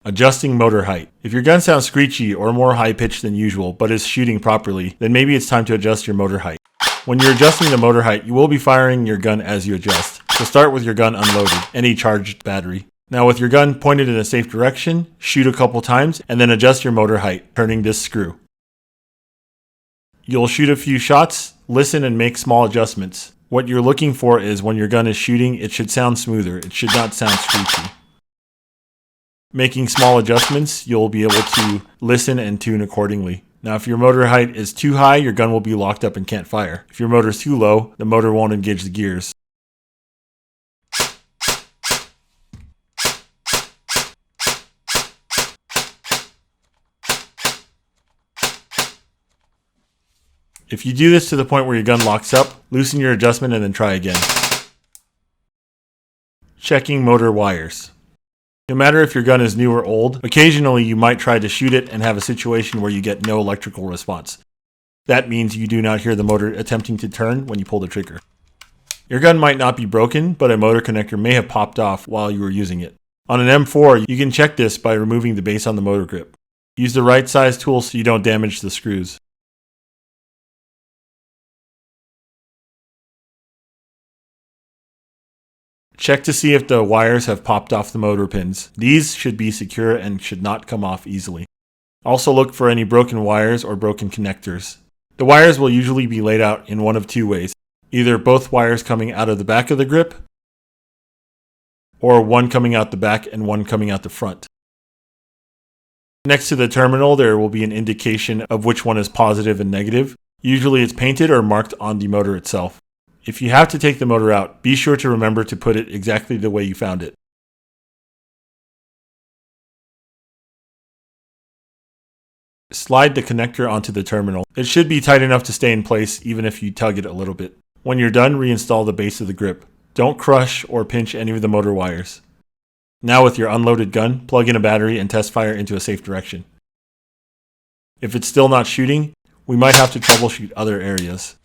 Adjusting motor height. If your gun sounds screechy or more high-pitched than usual, but is shooting properly, then maybe it's time to adjust your motor height. When you're adjusting the motor height, you will be firing your gun as you adjust. So start with your gun unloaded, any charged battery. Now with your gun pointed in a safe direction, shoot a couple times, and then adjust your motor height, turning this screw. You'll shoot a few shots, listen, and make small adjustments. What you're looking for is when your gun is shooting, it should sound smoother. It should not sound screechy. Making small adjustments, you'll be able to listen and tune accordingly. Now if your motor height is too high, your gun will be locked up and can't fire. If your motor is too low, the motor won't engage the gears. If you do this to the point where your gun locks up, loosen your adjustment and then try again. Checking motor wires. No matter if your gun is new or old, occasionally you might try to shoot it and have a situation where you get no electrical response. That means you do not hear the motor attempting to turn when you pull the trigger. Your gun might not be broken, but a motor connector may have popped off while you were using it. On an M4, you can check this by removing the base on the motor grip. Use the right size tool so you don't damage the screws. Check to see if the wires have popped off the motor pins. These should be secure and should not come off easily. Also look for any broken wires or broken connectors. The wires will usually be laid out in one of two ways. Either both wires coming out of the back of the grip, or one coming out the back and one coming out the front. Next to the terminal, there will be an indication of which one is positive and negative. Usually it's painted or marked on the motor itself. If you have to take the motor out, be sure to remember to put it exactly the way you found it. Slide the connector onto the terminal. It should be tight enough to stay in place even if you tug it a little bit. When you're done, reinstall the base of the grip. Don't crush or pinch any of the motor wires. Now with your unloaded gun, plug in a battery and test fire into a safe direction. If it's still not shooting, we might have to troubleshoot other areas.